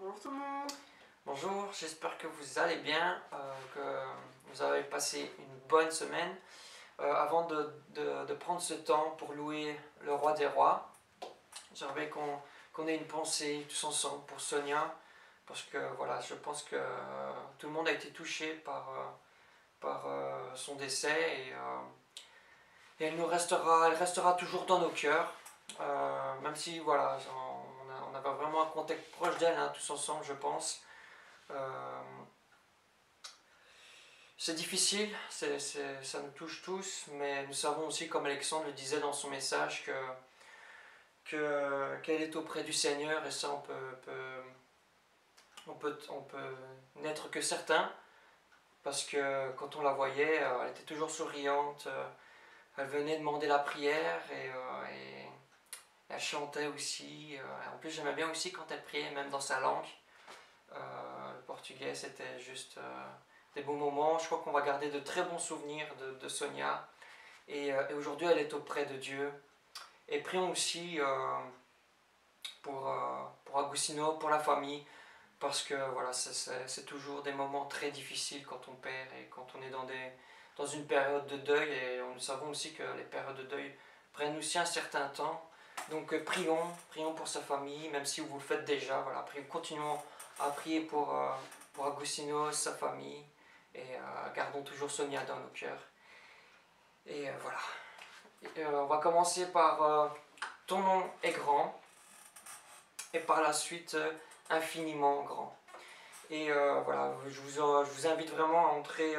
Bonjour tout le monde. Bonjour, j'espère que vous allez bien, que vous avez passé une bonne semaine. Avant de prendre ce temps pour louer le roi des rois, j'aimerais qu'on ait une pensée tous ensemble pour Sonia, parce que voilà, je pense que tout le monde a été touché par son décès et elle restera toujours dans nos cœurs, même si voilà, on avait vraiment un contact proche d'elle, hein, tous ensemble, je pense. Euh, c'est difficile, ça nous touche tous, mais nous savons aussi, comme Alexandre le disait dans son message, qu'elle est auprès du Seigneur, et ça on peut n'être que certain, parce que quand on la voyait, elle était toujours souriante, elle venait demander la prière, et elle chantait aussi. En plus, j'aimais bien aussi quand elle priait, même dans sa langue. Le portugais, c'était juste des beaux moments. Je crois qu'on va garder de très bons souvenirs de Sonia. Et aujourd'hui, elle est auprès de Dieu. Et prions aussi pour Agustino, pour la famille, parce que voilà, c'est toujours des moments très difficiles quand on perd et quand on est dans une période de deuil. Et nous savons aussi que les périodes de deuil prennent aussi un certain temps. Donc prions pour sa famille, même si vous le faites déjà. Voilà, continuons à prier pour Agustino, sa famille, et gardons toujours Sonia dans nos cœurs. Et voilà. On va commencer par ton nom est grand, et par la suite infiniment grand. Et voilà, je vous invite vraiment à entrer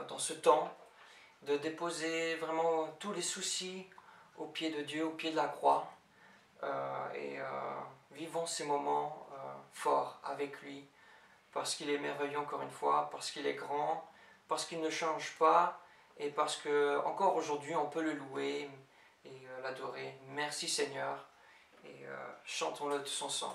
dans ce temps, de déposer vraiment tous les soucis au pied de Dieu, au pied de la croix, vivons ces moments forts avec lui, parce qu'il est merveilleux encore une fois, parce qu'il est grand, parce qu'il ne change pas, et parce que encore aujourd'hui on peut le louer et l'adorer. Merci Seigneur, et chantons-le tous ensemble.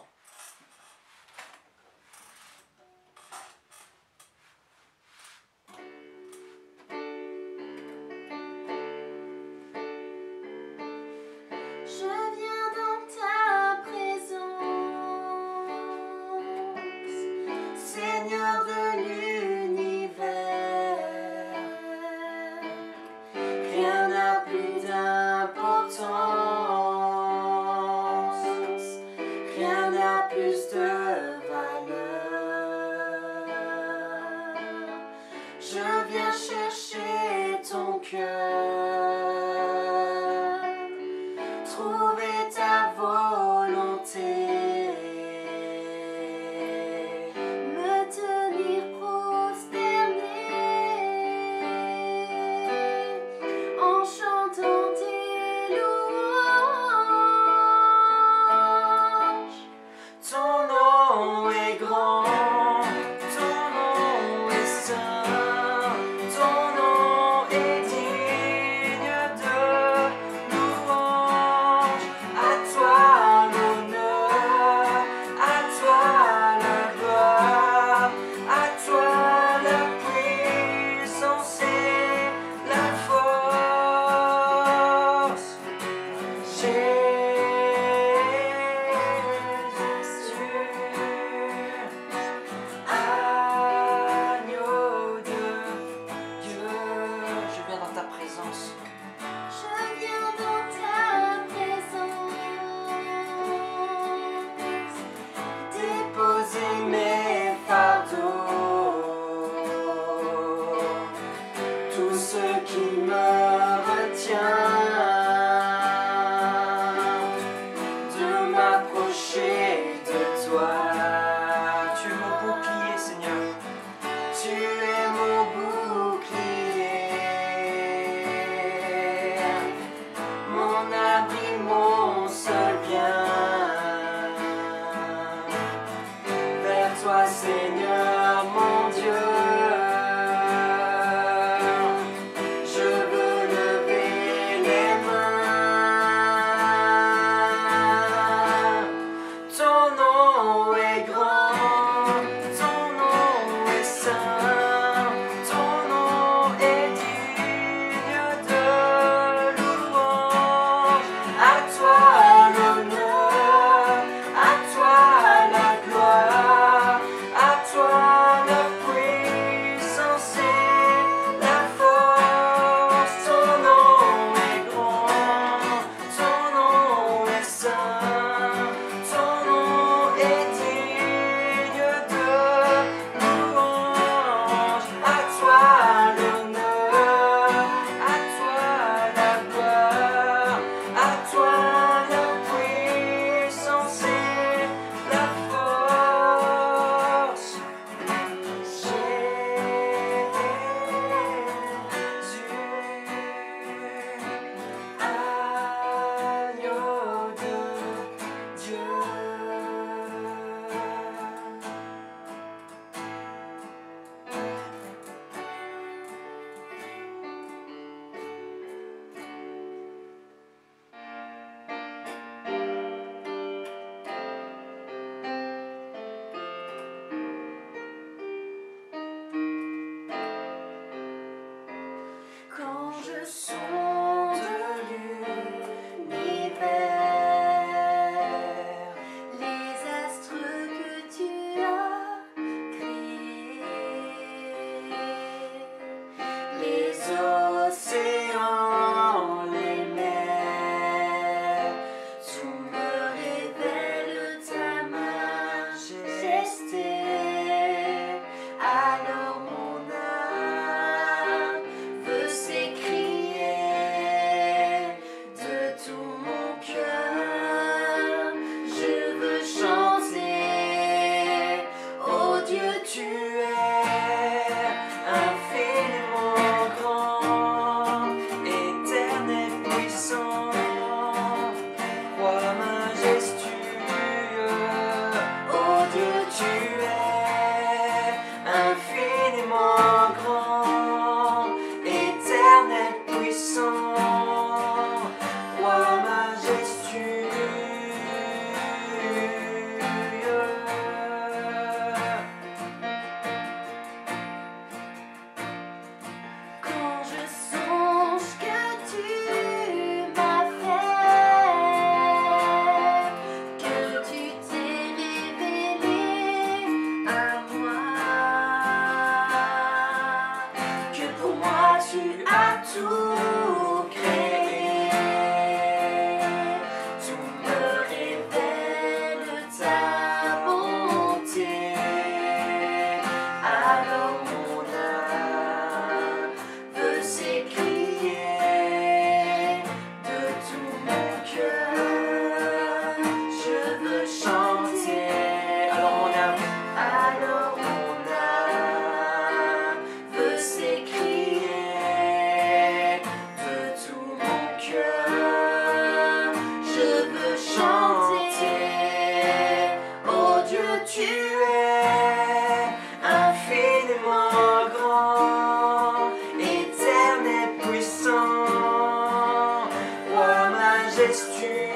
majestueux,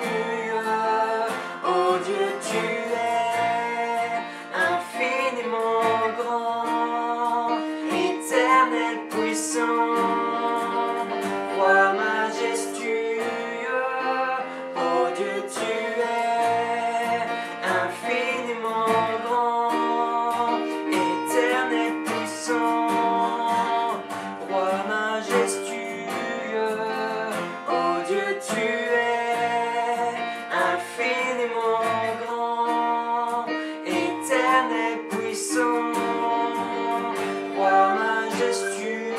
oh Dieu, tu es infiniment grand, éternel puissant, roi majestueux, oh Dieu, tu es infiniment grand, éternel puissant, roi majestueux, oh Dieu, tu es infiniment grand, éternel puissant, roi majestueux.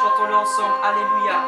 Chantons-le ensemble, Alléluia.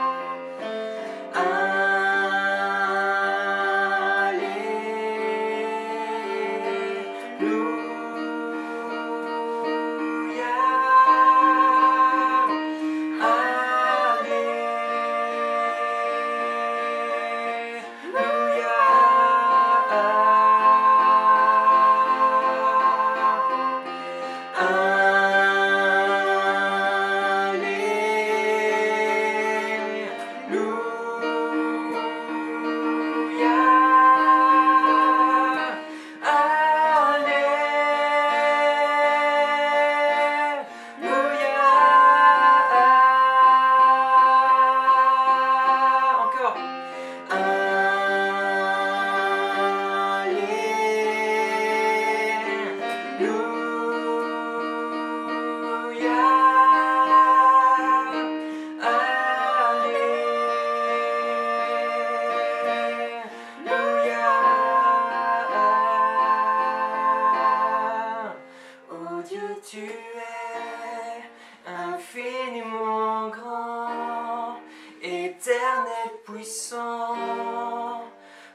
Infiniment grand, éternel puissant,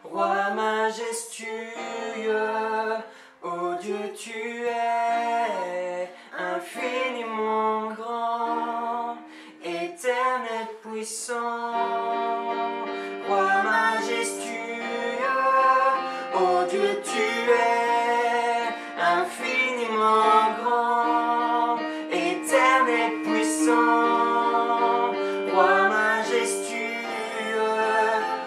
roi majestueux, oh Dieu, tu es infiniment grand, éternel puissant, roi majestueux, oh Dieu, tu es infiniment grand, éternel puissant, roi majestueux,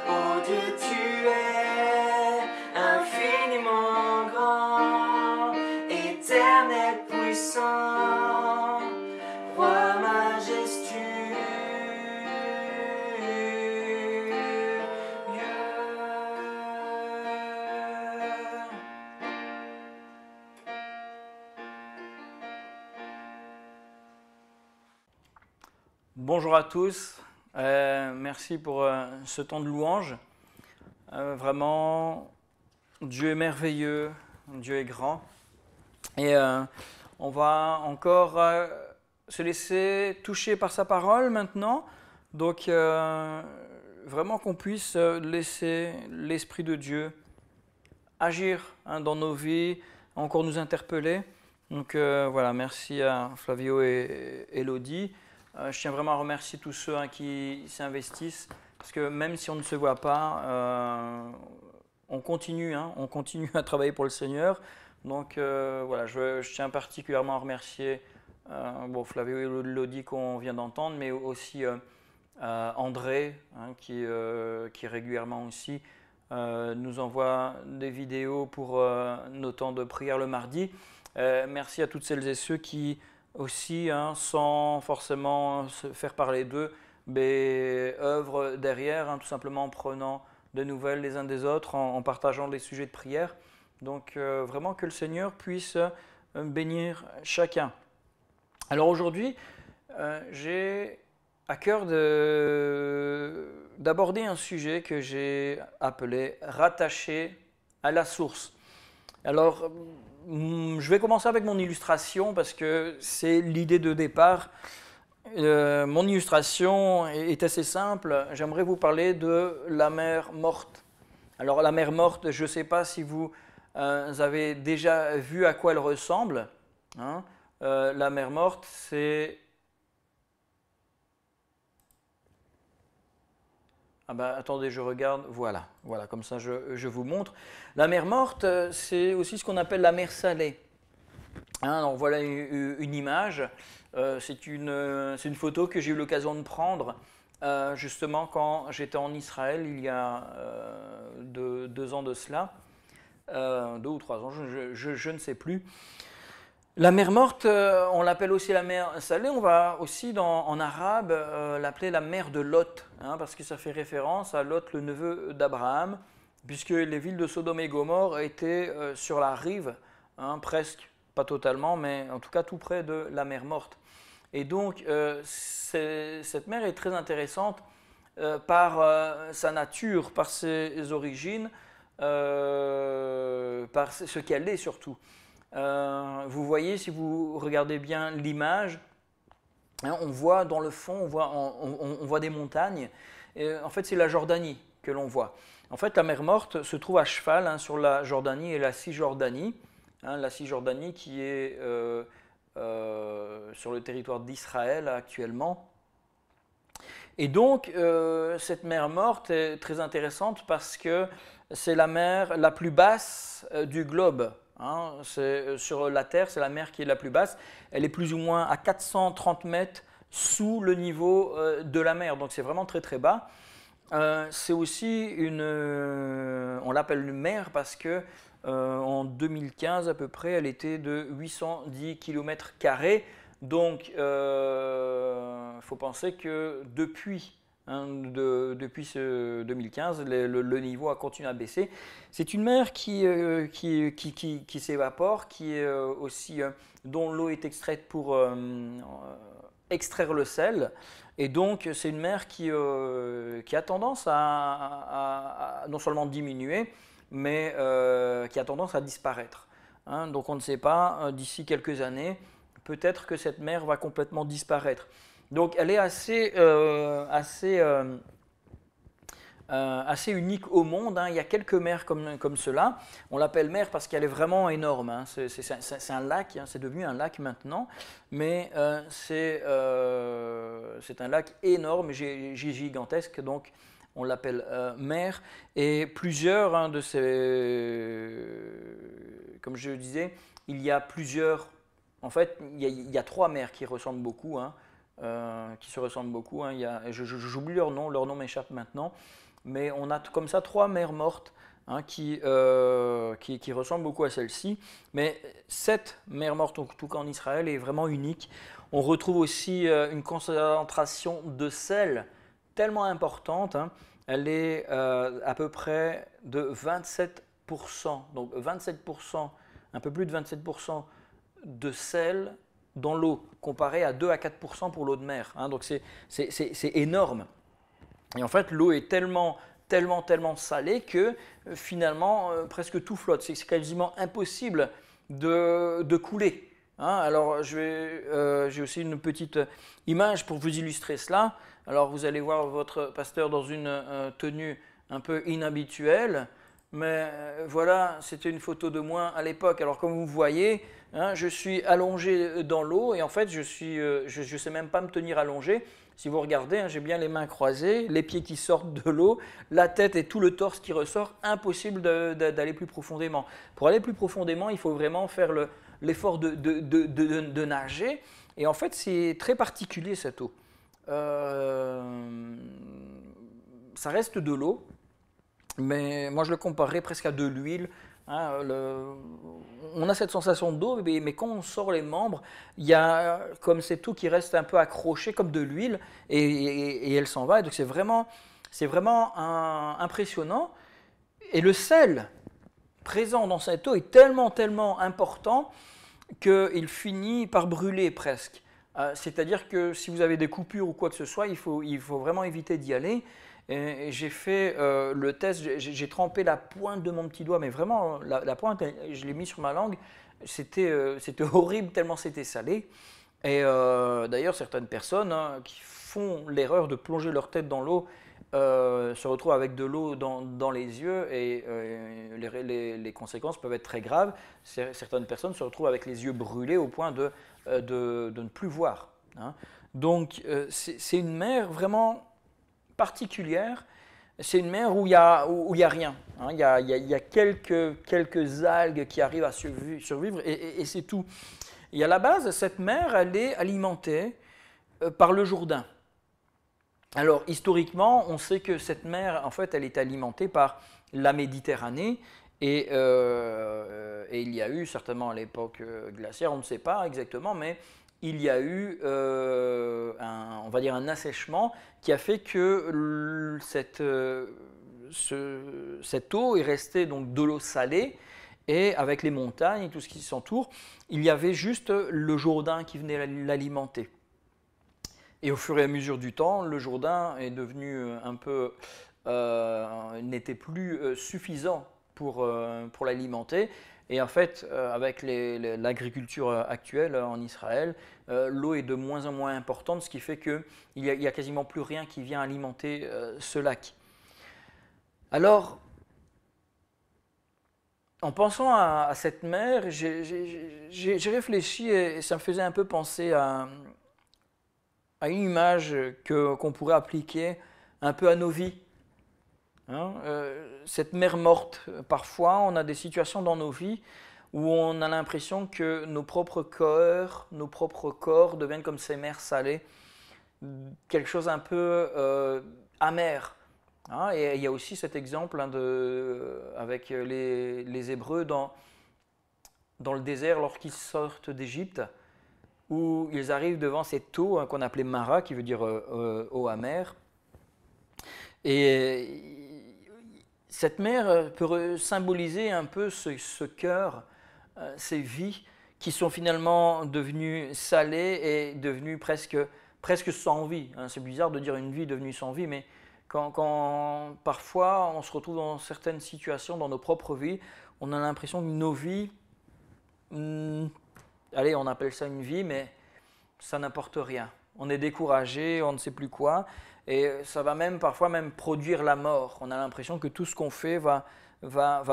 oh Dieu, tu es infiniment grand, éternel puissant, roi majestueux. Bonjour à tous, merci pour ce temps de louange. Vraiment, Dieu est merveilleux, Dieu est grand. Et on va encore se laisser toucher par sa parole maintenant. Donc, vraiment qu'on puisse laisser l'Esprit de Dieu agir dans nos vies, encore nous interpeller. Donc voilà, merci à Flavio et Elodie. Je tiens vraiment à remercier tous ceux qui s'investissent, parce que même si on ne se voit pas, on continue à travailler pour le Seigneur. Donc voilà, je tiens particulièrement à remercier Flavio et Elodie qu'on vient d'entendre, mais aussi André, qui régulièrement aussi nous envoie des vidéos pour nos temps de prière le mardi. Merci à toutes celles et ceux qui aussi, sans forcément se faire parler d'eux, œuvrent derrière, tout simplement en prenant de nouvelles les uns des autres, en partageant des sujets de prière. Donc vraiment que le Seigneur puisse bénir chacun. Alors aujourd'hui, J'ai à cœur d'aborder un sujet que j'ai appelé rattaché à la source. Alors, je vais commencer avec mon illustration parce que c'est l'idée de départ. Mon illustration est assez simple. J'aimerais vous parler de la mer morte. Alors, la mer morte, je ne sais pas si vous avez déjà vu à quoi elle ressemble. Hein. La mer morte, c'est... Ah ben, attendez, je regarde. Voilà, comme ça je vous montre. La mer morte, c'est aussi ce qu'on appelle la mer salée. Hein, alors voilà une image. C'est une photo que j'ai eu l'occasion de prendre justement quand j'étais en Israël il y a 2 ans de cela. 2 ou 3 ans, je ne sais plus. La mer morte, on l'appelle aussi la mer salée, on va aussi en arabe l'appeler la mer de Lot, hein, parce que ça fait référence à Lot, le neveu d'Abraham, puisque les villes de Sodome et Gomorrhe étaient sur la rive, hein, presque, pas totalement, mais en tout cas tout près de la mer morte. Et donc cette mer est très intéressante par sa nature, par ses origines, par ce qu'elle est surtout. Vous voyez, si vous regardez bien l'image, hein, on voit dans le fond, on voit des montagnes. Et en fait, c'est la Jordanie que l'on voit. En fait, la mer morte se trouve à cheval, hein, sur la Jordanie et la Cisjordanie. Hein, la Cisjordanie qui est sur le territoire d'Israël actuellement. Et donc, cette mer morte est très intéressante parce que c'est la mer la plus basse du globe. Hein, sur la Terre, c'est la mer qui est la plus basse. Elle est plus ou moins à 430 mètres sous le niveau de la mer. Donc c'est vraiment très très bas. C'est aussi on l'appelle une mer parce que en 2015 à peu près, elle était de 810 km². Donc il faut penser que depuis ce 2015, le niveau a continué à baisser. C'est une mer qui s'évapore, qui est aussi, dont l'eau est extraite pour extraire le sel. Et donc, c'est une mer qui a tendance à non seulement diminuer, mais qui a tendance à disparaître. Hein, donc, on ne sait pas, d'ici quelques années, peut-être que cette mer va complètement disparaître. Donc elle est assez unique au monde. Hein. Il y a quelques mers comme cela. On l'appelle mer parce qu'elle est vraiment énorme. Hein. C'est un lac, hein. C'est devenu un lac maintenant, mais c'est un lac énorme, gigantesque, donc on l'appelle mer. Et plusieurs de comme je le disais, il y a plusieurs. En fait, il y a 3 mers qui ressemblent beaucoup. Hein. Qui se ressemblent beaucoup. Hein. J'oublie leur nom m'échappe maintenant, mais on a comme ça 3 mers mortes, hein, qui ressemblent beaucoup à celle-ci. Mais cette mer morte, en tout cas en Israël, est vraiment unique. On retrouve aussi une concentration de sel tellement importante. Hein. Elle est à peu près de 27%, donc 27%, un peu plus de 27% de sel dans l'eau, comparé à 2 à 4% pour l'eau de mer. Hein, donc c'est énorme. Et en fait, l'eau est tellement salée que finalement, presque tout flotte. C'est quasiment impossible de couler. Hein, alors, j'ai aussi une petite image pour vous illustrer cela. Alors, vous allez voir votre pasteur dans une tenue un peu inhabituelle. Mais voilà, c'était une photo de moi à l'époque. Alors comme vous voyez, hein, je suis allongé dans l'eau et en fait je sais même pas me tenir allongé. Si vous regardez, hein, j'ai bien les mains croisées, les pieds qui sortent de l'eau, la tête et tout le torse qui ressort. Impossible d'aller plus profondément. Pour aller plus profondément, il faut vraiment faire l'effort de nager. Et en fait, c'est très particulier cette eau. Ça reste de l'eau. Mais moi, je le comparerais presque à de l'huile. Hein, on a cette sensation d'eau, mais quand on sort les membres, il y a comme cette eau qui reste un peu accrochée, comme de l'huile, et elle s'en va. Et donc c'est vraiment impressionnant. Et le sel présent dans cette eau est tellement important qu'il finit par brûler presque. C'est-à-dire que si vous avez des coupures ou quoi que ce soit, il faut vraiment éviter d'y aller. Et j'ai fait le test, j'ai trempé la pointe de mon petit doigt, mais vraiment la pointe, je l'ai mis sur ma langue. C'était horrible tellement c'était salé. Et d'ailleurs, certaines personnes qui font l'erreur de plonger leur tête dans l'eau se retrouvent avec de l'eau dans les yeux et les conséquences peuvent être très graves. Certaines personnes se retrouvent avec les yeux brûlés au point de ne plus voir. Hein. Donc, c'est une mer vraiment particulière. C'est une mer où il y a rien. Hein. Il y a quelques algues qui arrivent à survivre et c'est tout. Et à la base, cette mer, elle est alimentée par le Jourdain. Alors, historiquement, on sait que cette mer, en fait, elle est alimentée par la Méditerranée et il y a eu, certainement à l'époque glaciaire, on ne sait pas exactement, mais il y a eu, on va dire, un assèchement qui a fait que cette eau est restée donc de l'eau salée. Et avec les montagnes et tout ce qui s'entoure, il y avait juste le Jourdain qui venait l'alimenter. Et au fur et à mesure du temps, le Jourdain est devenu un peu, n'était plus suffisant pour l'alimenter. Et en fait, avec l'agriculture actuelle en Israël, l'eau est de moins en moins importante, ce qui fait qu'il n'y a quasiment plus rien qui vient alimenter ce lac. Alors, en pensant à cette mer, j'ai réfléchi et ça me faisait un peu penser à une image qu'on pourrait appliquer un peu à nos vies. Hein, cette mer morte, parfois on a des situations dans nos vies où on a l'impression que nos propres corps deviennent comme ces mers salées, quelque chose un peu amer. Hein, et il y a aussi cet exemple avec les Hébreux dans le désert lorsqu'ils sortent d'Égypte, où ils arrivent devant cette eau qu'on appelait Mara, qui veut dire eau amère. Et cette mer peut symboliser un peu ce cœur, ces vies qui sont finalement devenues salées et devenues presque sans vie. Hein, c'est bizarre de dire une vie devenue sans vie, mais quand parfois on se retrouve dans certaines situations dans nos propres vies, on a l'impression que nos vies, allez, on appelle ça une vie, mais ça n'apporte rien. On est découragé, on ne sait plus quoi, et ça va parfois produire la mort. On a l'impression que tout ce qu'on fait va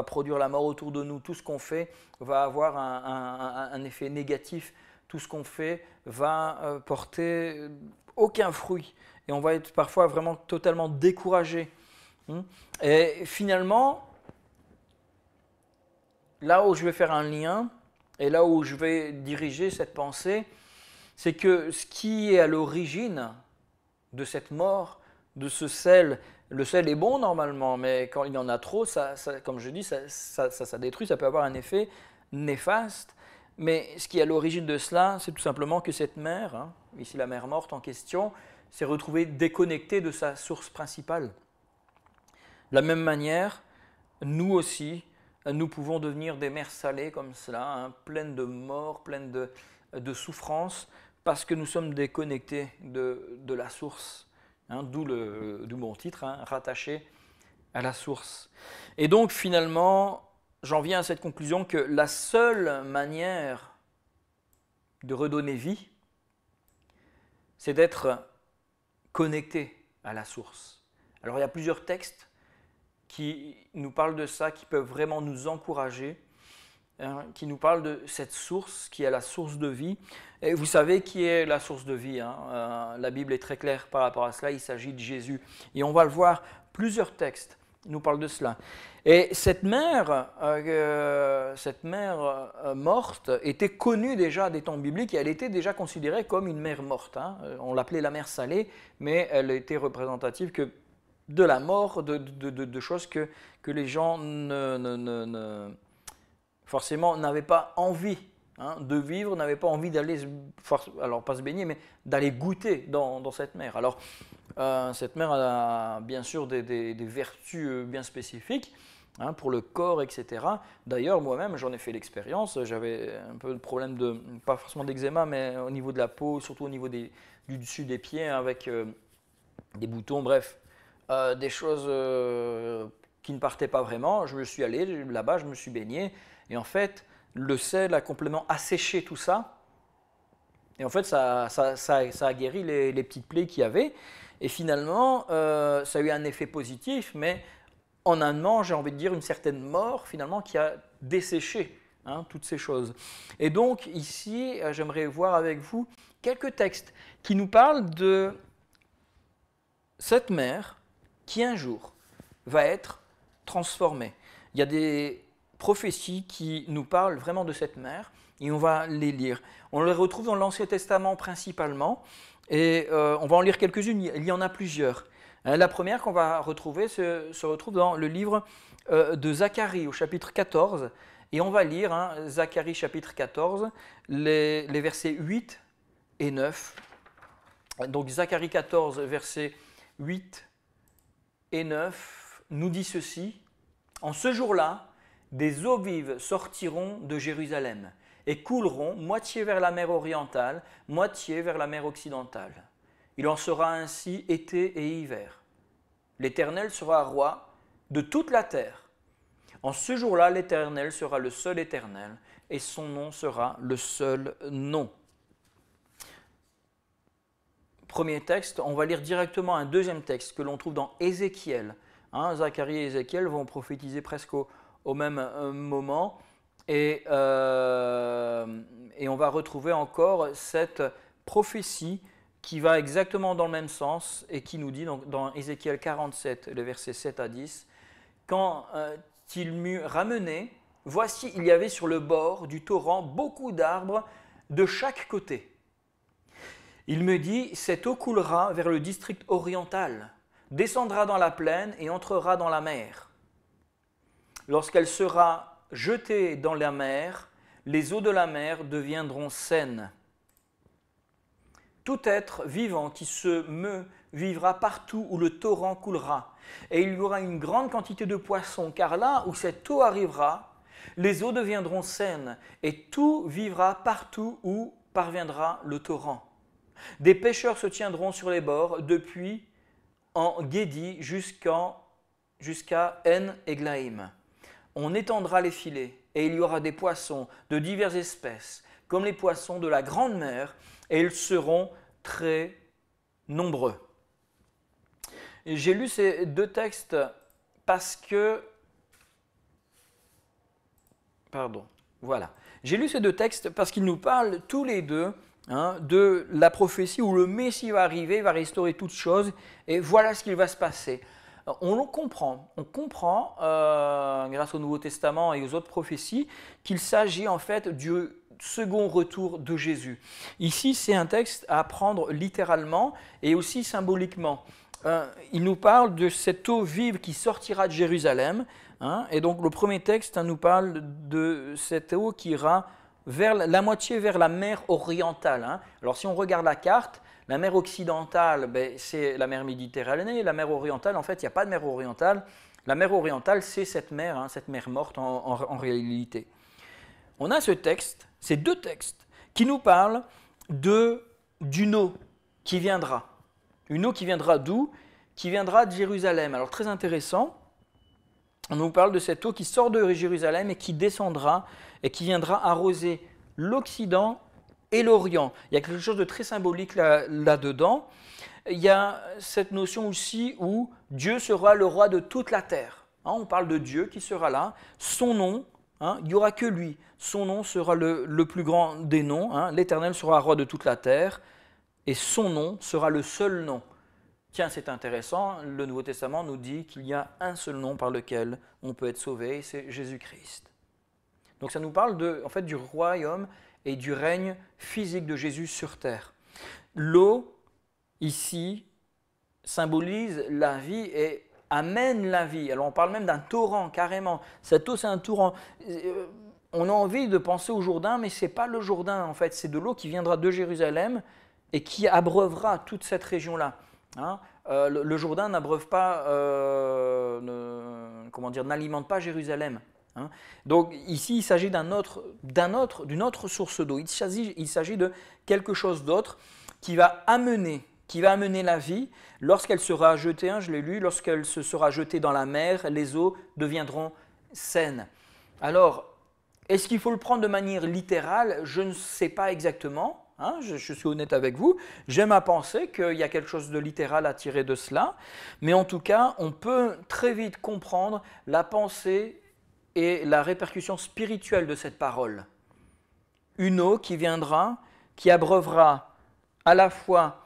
produire la mort autour de nous. Tout ce qu'on fait va avoir un effet négatif. Tout ce qu'on fait va porter aucun fruit. Et on va être parfois vraiment totalement découragé. Et finalement, là où je vais faire un lien, et là où je vais diriger cette pensée, c'est que ce qui est à l'origine de cette mort, de ce sel, le sel est bon normalement, mais quand il y en a trop, comme je dis, ça détruit, ça peut avoir un effet néfaste. Mais ce qui est à l'origine de cela, c'est tout simplement que cette mer, ici la mer morte en question, s'est retrouvée déconnectée de sa source principale. De la même manière, nous aussi, nous pouvons devenir des mers salées comme cela, pleines de mort, pleines de souffrance, parce que nous sommes déconnectés de la source, d'où mon titre, rattaché à la source. Et donc finalement, j'en viens à cette conclusion que la seule manière de redonner vie, c'est d'être connecté à la source. Alors il y a plusieurs textes qui nous parlent de ça, qui peuvent vraiment nous encourager, qui nous parlent de cette source qui est la source de vie. Et vous savez qui est la source de vie, la Bible est très claire par rapport à cela, il s'agit de Jésus. Et on va le voir, plusieurs textes nous parlent de cela. Et cette mer morte était connue déjà des temps bibliques et elle était déjà considérée comme une mer morte. On l'appelait la mer salée, mais elle était représentative que de la mort, de choses que les gens forcément n'avaient pas envie de vivre, n'avaient pas envie d'aller, alors pas se baigner, mais d'aller goûter dans cette mer. Alors cette mer a bien sûr des vertus bien spécifiques, pour le corps, etc. D'ailleurs, moi-même, j'en ai fait l'expérience. J'avais un peu de problème pas forcément d'eczéma, mais au niveau de la peau, surtout au niveau du dessus des pieds, avec des boutons, bref, des choses qui ne partaient pas vraiment. Je suis allé là-bas, je me suis baigné, et en fait, le sel a complètement asséché tout ça. Et en fait, ça a guéri les petites plaies qu'il y avait. Et finalement, ça a eu un effet positif, mais en un an, j'ai envie de dire, une certaine mort, finalement, qui a desséché toutes ces choses. Et donc, ici, j'aimerais voir avec vous quelques textes qui nous parlent de cette mer qui, un jour, va être transformée. Il y a des prophéties qui nous parlent vraiment de cette mer, et on va les lire. On les retrouve dans l'Ancien Testament principalement, et on va en lire quelques-unes, il y en a plusieurs. La première qu'on va retrouver se retrouve dans le livre de Zacharie au chapitre 14, et on va lire Zacharie chapitre 14, les versets 8 et 9. Donc Zacharie 14, versets 8 et 9 nous dit ceci: « En ce jour-là, des eaux vives sortiront de Jérusalem et couleront moitié vers la mer orientale, moitié vers la mer occidentale. Il en sera ainsi été et hiver. L'Éternel sera roi de toute la terre. En ce jour-là, l'Éternel sera le seul Éternel, et son nom sera le seul nom. » Premier texte, on va lire directement un deuxième texte que l'on trouve dans Ézéchiel. Zacharie et Ézéchiel vont prophétiser presque au même moment. Et on va retrouver encore cette prophétie qui va exactement dans le même sens et qui nous dit donc, dans Ézéchiel 47, les versets 7 à 10, « Quand il m'eut ramené, voici il y avait sur le bord du torrent beaucoup d'arbres de chaque côté. Il me dit, cette eau coulera vers le district oriental, descendra dans la plaine et entrera dans la mer. Lorsqu'elle sera jetée dans la mer, les eaux de la mer deviendront saines. Tout être vivant qui se meut vivra partout où le torrent coulera, et il y aura une grande quantité de poissons, car là où cette eau arrivera, les eaux deviendront saines, et tout vivra partout où parviendra le torrent. Des pêcheurs se tiendront sur les bords, depuis en Guédi jusqu'à En Eglaïm. On étendra les filets, et il y aura des poissons de diverses espèces, comme les poissons de la grande mer, et ils seront très nombreux. » J'ai lu ces deux textes parce que... J'ai lu ces deux textes parce qu'ils nous parlent tous les deux de la prophétie où le Messie va arriver, va restaurer toutes choses, et voilà ce qu'il va se passer. On comprend grâce au Nouveau Testament et aux autres prophéties, qu'il s'agit en fait du second retour de Jésus. Ici, c'est un texte à prendre littéralement et aussi symboliquement. Il nous parle de cette eau vive qui sortira de Jérusalem, et donc le premier texte nous parle de cette eau qui ira vers la moitié vers la mer orientale. Alors si on regarde la carte, la mer occidentale, c'est la mer Méditerranée. La mer orientale, en fait, il n'y a pas de mer orientale. La mer orientale, c'est cette mer morte en réalité. On a ces deux textes, qui nous parlent d'une eau qui viendra. Une eau qui viendra d'où? Qui viendra de Jérusalem. Alors très intéressant, on nous parle de cette eau qui sort de Jérusalem et qui descendra et qui viendra arroser l'Occident et l'Orient. Il y a quelque chose de très symbolique là-dedans. Il y a cette notion aussi où Dieu sera le roi de toute la terre. On parle de Dieu qui sera là. Son nom, il n'y aura que lui. Son nom sera le plus grand des noms. L'Éternel sera roi de toute la terre et son nom sera le seul nom. Tiens, c'est intéressant, le Nouveau Testament nous dit qu'il y a un seul nom par lequel on peut être sauvé, c'est Jésus-Christ. Donc ça nous parle du royaume et du règne physique de Jésus sur terre. L'eau, ici, symbolise la vie et amène la vie. Alors on parle même d'un torrent, carrément. Cette eau, c'est un torrent. On a envie de penser au Jourdain, mais ce n'est pas le Jourdain, en fait. C'est de l'eau qui viendra de Jérusalem et qui abreuvera toute cette région-là. le Jourdain n'abreuve pas, comment dire, n'alimente pas Jérusalem. Hein. Donc ici, il s'agit d'une autre source d'eau. Il s'agit de quelque chose d'autre qui va amener la vie. Lorsqu'elle sera jetée, je l'ai lu, lorsqu'elle se sera jetée dans la mer, les eaux deviendront saines. Alors, est-ce qu'il faut le prendre de manière littérale? Je ne sais pas exactement. Hein, je suis honnête avec vous. J'aime à penser qu'il y a quelque chose de littéral à tirer de cela. Mais en tout cas, on peut très vite comprendre la pensée et la répercussion spirituelle de cette parole. Une eau qui viendra, qui abreuvera à la fois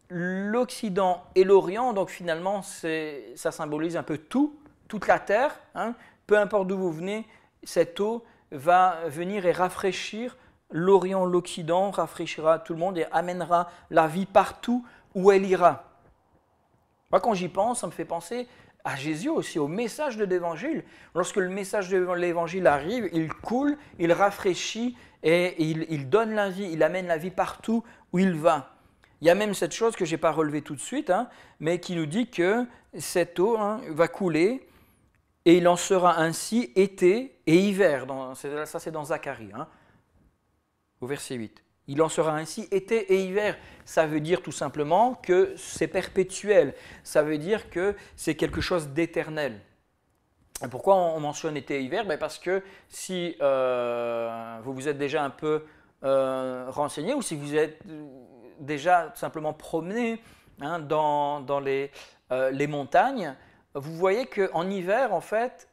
l'Occident et l'Orient, donc finalement ça symbolise un peu toute la terre, hein. Peu importe d'où vous venez, cette eau va venir et rafraîchir l'Orient, l'Occident, rafraîchira tout le monde et amènera la vie partout où elle ira. Moi quand j'y pense, ça me fait penser à Jésus aussi, au message de l'Évangile. Lorsque le message de l'Évangile arrive, il coule, il rafraîchit et il donne la vie, il amène la vie partout où il va. Il y a même cette chose que je n'ai pas relevée tout de suite, hein, mais qui nous dit que cette eau va couler et il en sera ainsi été et hiver. Ça c'est dans Zacharie, au verset 8. Il en sera ainsi été et hiver. Ça veut dire tout simplement que c'est perpétuel. Ça veut dire que c'est quelque chose d'éternel. Et pourquoi on mentionne été et hiver? Parce que si vous vous êtes déjà un peu renseigné ou si vous êtes déjà simplement promené dans les montagnes, vous voyez qu'en hiver, en fait,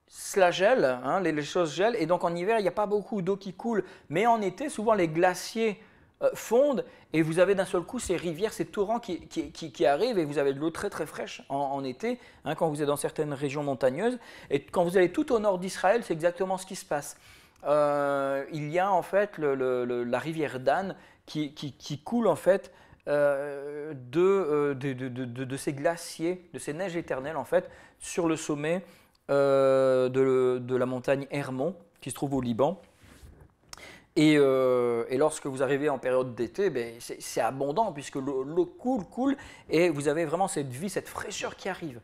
cela gèle, les choses gèlent, et donc en hiver, il n'y a pas beaucoup d'eau qui coule. Mais en été, souvent, les glaciers fondent, et vous avez d'un seul coup ces rivières, ces torrents qui arrivent, et vous avez de l'eau très très fraîche en été, quand vous êtes dans certaines régions montagneuses. Et quand vous allez tout au nord d'Israël, c'est exactement ce qui se passe. Il y a en fait la rivière Dan qui coule en fait de ces glaciers, de ces neiges éternelles en fait, sur le sommet de la montagne Hermon, qui se trouve au Liban. Et lorsque vous arrivez en période d'été, c'est abondant puisque l'eau coule et vous avez vraiment cette vie, cette fraîcheur qui arrive.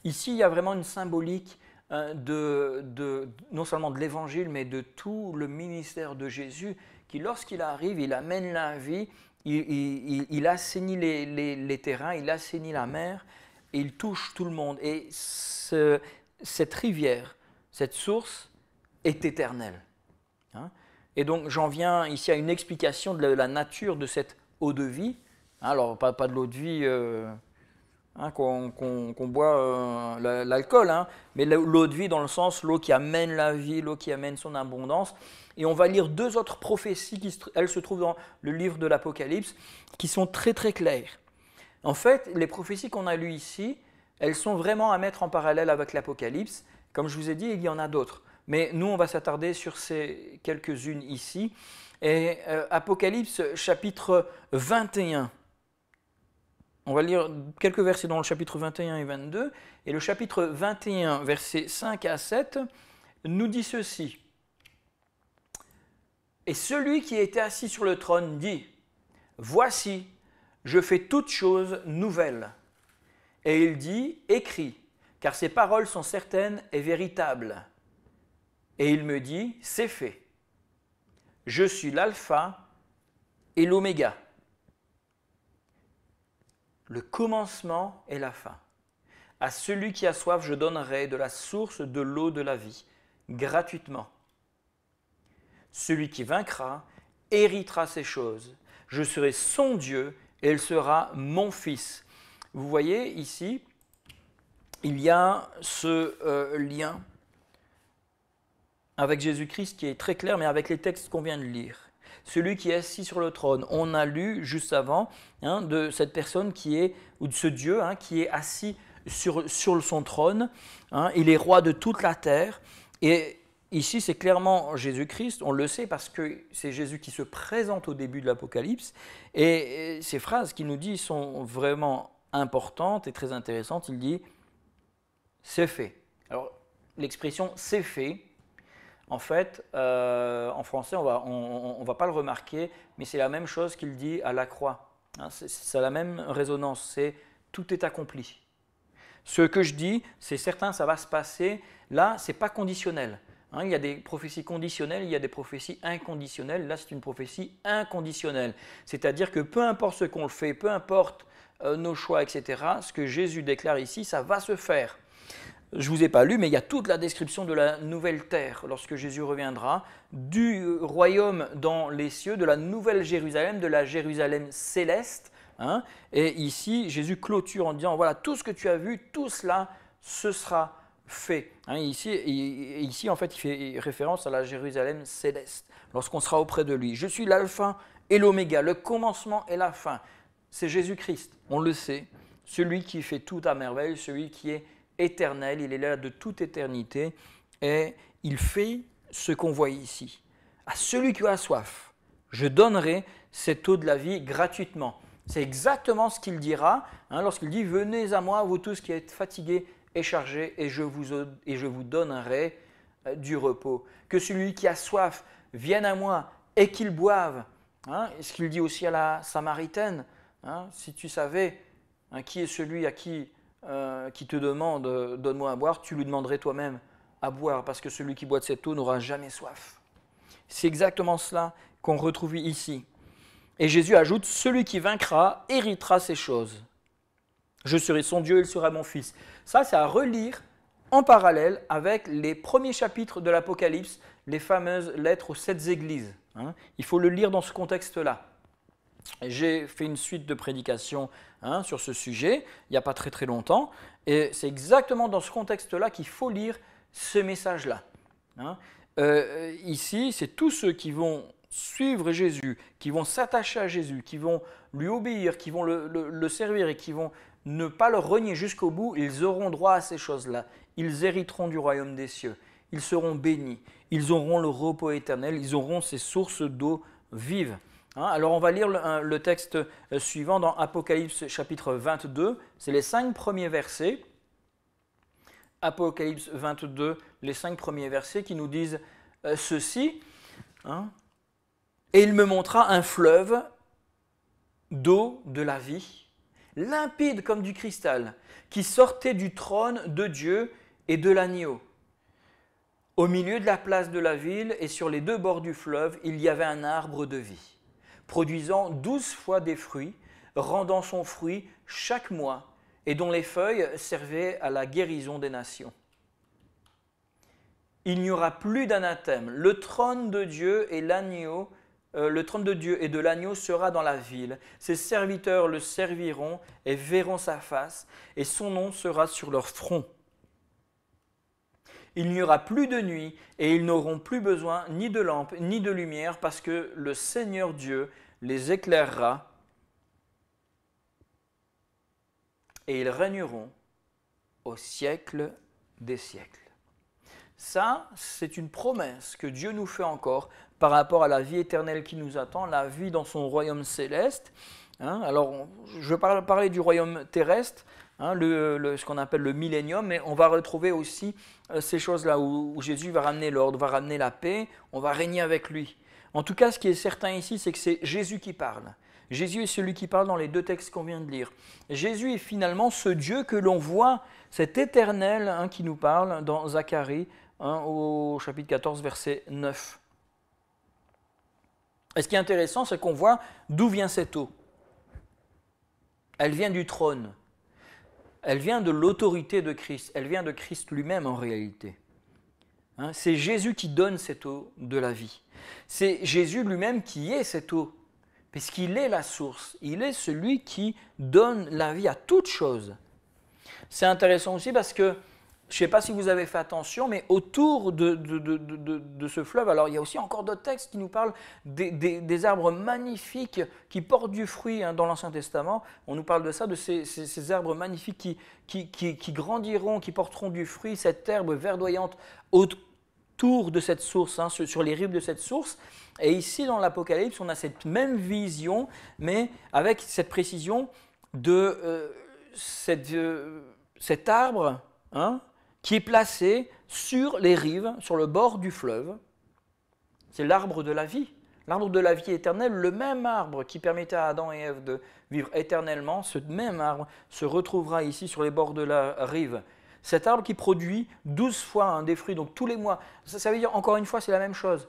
Ici, il y a vraiment une symbolique non seulement de l'évangile, mais de tout le ministère de Jésus qui, lorsqu'il arrive, il amène la vie, il assainit les terrains, il assainit la mer et il touche tout le monde. Et cette rivière, cette source est éternelle. Et donc j'en viens ici à une explication de la nature de cette eau de vie. Alors pas de l'eau de vie qu'on boit l'alcool, mais l'eau de vie dans le sens l'eau qui amène la vie, l'eau qui amène son abondance. Et on va lire deux autres prophéties elles se trouvent dans le livre de l'Apocalypse, qui sont très très claires. En fait, les prophéties qu'on a lues ici, elles sont vraiment à mettre en parallèle avec l'Apocalypse. Comme je vous ai dit, il y en a d'autres. Mais nous, on va s'attarder sur ces quelques-unes ici. Et Apocalypse chapitre 21. On va lire quelques versets dans le chapitre 21 et 22. Et le chapitre 21, versets 5 à 7, nous dit ceci. Et celui qui était assis sur le trône dit, « Voici, je fais toutes choses nouvelles. » Et il dit, « Écris, car ces paroles sont certaines et véritables. » Et il me dit, « C'est fait. Je suis l'alpha et l'oméga. Le commencement et la fin. À celui qui a soif, je donnerai de la source de l'eau de la vie, gratuitement. Celui qui vaincra héritera ces choses. Je serai son Dieu et il sera mon fils. » Vous voyez ici, il y a ce lien avec Jésus-Christ qui est très clair, mais avec les textes qu'on vient de lire. Celui qui est assis sur le trône, on a lu juste avant de cette personne ou de ce Dieu qui est assis sur son trône. Il est roi de toute la terre. Et ici, c'est clairement Jésus-Christ, on le sait parce que c'est Jésus qui se présente au début de l'Apocalypse. Et ces phrases qu'il nous dit sont vraiment importantes et très intéressantes. Il dit « c'est fait ». Alors, l'expression « c'est fait », en fait, en français, on va pas le remarquer, mais c'est la même chose qu'il dit à la croix. Hein, c'est la même résonance, c'est tout est accompli. Ce que je dis, c'est certain, ça va se passer. Là, ce n'est pas conditionnel. Hein, il y a des prophéties conditionnelles, il y a des prophéties inconditionnelles. Là, c'est une prophétie inconditionnelle. C'est-à-dire que peu importe ce qu'on fait, peu importe nos choix, etc., ce que Jésus déclare ici, ça va se faire. Je ne vous ai pas lu, mais il y a toute la description de la nouvelle terre, lorsque Jésus reviendra, du royaume dans les cieux, de la nouvelle Jérusalem, de la Jérusalem céleste. Hein, et ici, Jésus clôture en disant, voilà, tout ce que tu as vu, tout cela, ce sera fait. Hein, ici, en fait, il fait référence à la Jérusalem céleste, lorsqu'on sera auprès de lui. Je suis l'alpha et l'oméga, le commencement et la fin. C'est Jésus-Christ, on le sait, celui qui fait tout à merveille, celui qui est éternel, il est là de toute éternité, et il fait ce qu'on voit ici. À celui qui a soif, je donnerai cette eau de la vie gratuitement. C'est exactement ce qu'il dira lorsqu'il dit « Venez à moi, vous tous qui êtes fatigués et chargés, et je vous donnerai du repos. » Que celui qui a soif vienne à moi et qu'il boive. Ce qu'il dit aussi à la Samaritaine. Si tu savais qui est celui à qui te demande « Donne-moi à boire », tu lui demanderais toi-même à boire, parce que celui qui boit de cette eau n'aura jamais soif. C'est exactement cela qu'on retrouve ici. Et Jésus ajoute, celui qui vaincra héritera ces choses. Je serai son Dieu, il sera mon fils. Ça, c'est à relire en parallèle avec les premiers chapitres de l'Apocalypse, les fameuses lettres aux 7 églises. Il faut le lire dans ce contexte-là. J'ai fait une suite de prédications sur ce sujet, il n'y a pas très très longtemps, et c'est exactement dans ce contexte-là qu'il faut lire ce message-là. Ici, c'est tous ceux qui vont suivre Jésus, qui vont s'attacher à Jésus, qui vont lui obéir, qui vont le servir et qui vont ne pas le renier jusqu'au bout, ils auront droit à ces choses-là. Ils hériteront du royaume des cieux. Ils seront bénis. Ils auront le repos éternel. Ils auront ces sources d'eau vive. Alors on va lire le texte suivant dans Apocalypse chapitre 22. C'est les 5 premiers versets. Apocalypse 22, les 5 premiers versets qui nous disent ceci. Et il me montra un fleuve d'eau de la vie, limpide comme du cristal, qui sortait du trône de Dieu et de l'agneau. Au milieu de la place de la ville et sur les 2 bords du fleuve, il y avait un arbre de vie, produisant 12 fois des fruits, rendant son fruit chaque mois, et dont les feuilles servaient à la guérison des nations. Il n'y aura plus d'anathème. Le trône de Dieu et l'agneau, le trône de Dieu et de l'agneau sera dans la ville. Ses serviteurs le serviront et verront sa face, et son nom sera sur leur front. Il n'y aura plus de nuit, et ils n'auront plus besoin ni de lampe, ni de lumière, parce que le Seigneur Dieu les éclairera, et ils régneront au siècle des siècles. Ça, c'est une promesse que Dieu nous fait encore par rapport à la vie éternelle qui nous attend, la vie dans son royaume céleste. Alors, je vais parler du royaume terrestre, ce qu'on appelle le millénium, mais on va retrouver aussi ces choses-là où Jésus va ramener l'ordre, va ramener la paix, on va régner avec lui. En tout cas, ce qui est certain ici, c'est que c'est Jésus qui parle. Jésus est celui qui parle dans les 2 textes qu'on vient de lire. Jésus est finalement ce Dieu que l'on voit, cet éternel qui nous parle dans Zacharie, au chapitre 14, verset 9. Et ce qui est intéressant, c'est qu'on voit d'où vient cette eau. Elle vient du trône. Elle vient de l'autorité de Christ. Elle vient de Christ lui-même en réalité. C'est Jésus qui donne cette eau de la vie. C'est Jésus lui-même qui est cette eau, puisqu'il est la source. Il est celui qui donne la vie à toute chose. C'est intéressant aussi parce que, je ne sais pas si vous avez fait attention, mais autour de ce fleuve, alors il y a aussi encore d'autres textes qui nous parlent des arbres magnifiques qui portent du fruit dans l'Ancien Testament. On nous parle de ça, de ces arbres magnifiques qui grandiront, qui porteront du fruit, cette herbe verdoyante autour de cette source, sur les rives de cette source. Et ici, dans l'Apocalypse, on a cette même vision, mais avec cette précision de cet arbre, qui est placé sur les rives, sur le bord du fleuve. C'est l'arbre de la vie, l'arbre de la vie éternelle, le même arbre qui permettait à Adam et Ève de vivre éternellement, ce même arbre se retrouvera ici sur les bords de la rive. Cet arbre qui produit 12 fois des fruits, donc tous les mois. Ça veut dire, encore une fois, c'est la même chose.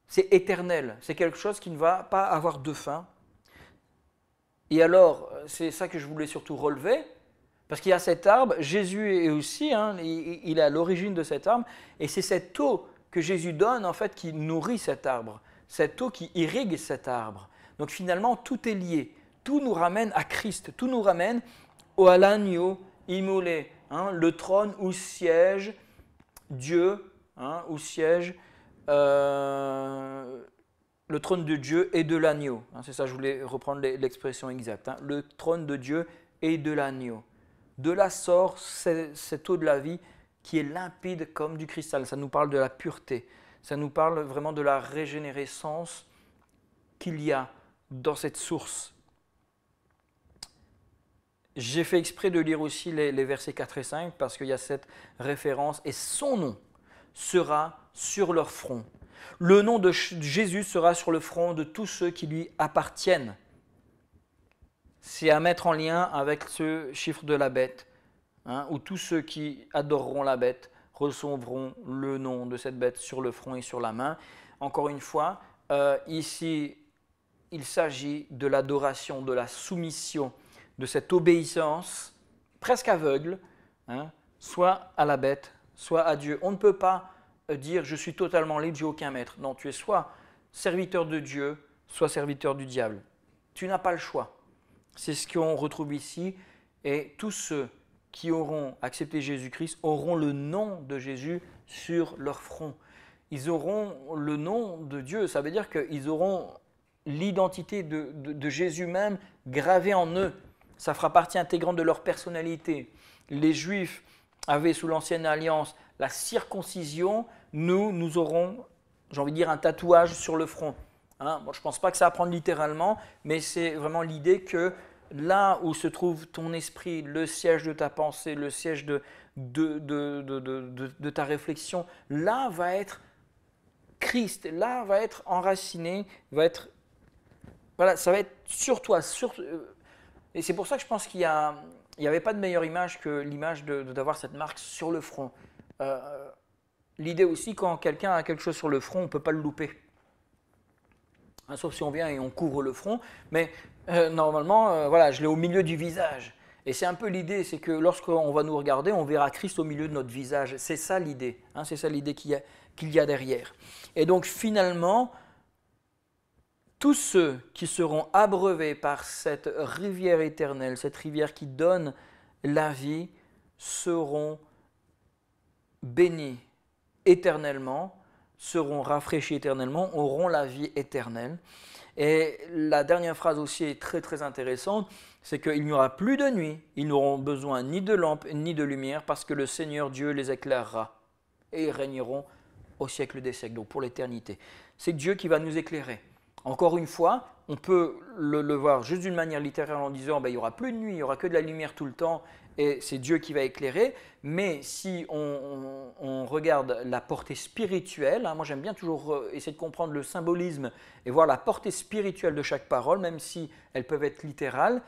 C'est éternel, c'est quelque chose qui ne va pas avoir de fin. Et alors, c'est ça que je voulais surtout relever, parce qu'il y a cet arbre, Jésus est aussi, il est à l'origine de cet arbre, et c'est cette eau que Jésus donne, en fait, qui nourrit cet arbre, cette eau qui irrigue cet arbre. Donc finalement, tout est lié, tout nous ramène à Christ, tout nous ramène à l'agneau immolé, le trône où siège Dieu, où siège le trône de Dieu et de l'agneau. C'est ça, je voulais reprendre l'expression exacte. Le trône de Dieu et de l'agneau. De là sort cette eau de la vie qui est limpide comme du cristal. Ça nous parle de la pureté. Ça nous parle vraiment de la régénérescence qu'il y a dans cette source. J'ai fait exprès de lire aussi les versets 4 et 5 parce qu'il y a cette référence. Et son nom sera sur leur front. Le nom de Jésus sera sur le front de tous ceux qui lui appartiennent. C'est à mettre en lien avec ce chiffre de la bête, où tous ceux qui adoreront la bête recevront le nom de cette bête sur le front et sur la main. Encore une fois, ici, il s'agit de l'adoration, de la soumission, de cette obéissance presque aveugle, soit à la bête, soit à Dieu. On ne peut pas dire « je suis totalement libre, j'ai aucun maître ». Non, tu es soit serviteur de Dieu, soit serviteur du diable. Tu n'as pas le choix. C'est ce qu'on retrouve ici. Et tous ceux qui auront accepté Jésus-Christ auront le nom de Jésus sur leur front. Ils auront le nom de Dieu. Ça veut dire qu'ils auront l'identité de Jésus même gravée en eux. Ça fera partie intégrante de leur personnalité. Les Juifs avaient sous l'ancienne alliance la circoncision. Nous aurons, j'ai envie de dire, un tatouage sur le front. Je ne pense pas que ça va prendre littéralement, mais c'est vraiment l'idée que là où se trouve ton esprit, le siège de ta pensée, le siège de ta réflexion, là va être Christ, là va être enraciné, ça va être sur toi. Et c'est pour ça que je pense qu'il n'y avait pas de meilleure image que l'image d'avoir cette marque sur le front. L'idée aussi, quand quelqu'un a quelque chose sur le front, on ne peut pas le louper. Sauf si on vient et on couvre le front, mais normalement, je l'ai au milieu du visage. Et c'est un peu l'idée, c'est que lorsqu'on va nous regarder, on verra Christ au milieu de notre visage. C'est ça l'idée, c'est ça l'idée qu'il y a derrière. Et donc finalement, tous ceux qui seront abreuvés par cette rivière éternelle, cette rivière qui donne la vie, seront bénis éternellement, seront rafraîchis éternellement, auront la vie éternelle. Et la dernière phrase aussi est très très intéressante, c'est qu'il n'y aura plus de nuit, ils n'auront besoin ni de lampe ni de lumière parce que le Seigneur Dieu les éclairera et ils régneront au siècle des siècles, donc pour l'éternité. C'est Dieu qui va nous éclairer. Encore une fois, on peut le voir juste d'une manière littérale en disant il n'y aura plus de nuit, il n'y aura que de la lumière tout le temps et c'est Dieu qui va éclairer. Mais si on regarde la portée spirituelle, moi j'aime bien toujours essayer de comprendre le symbolisme et voir la portée spirituelle de chaque parole, même si elles peuvent être littérales.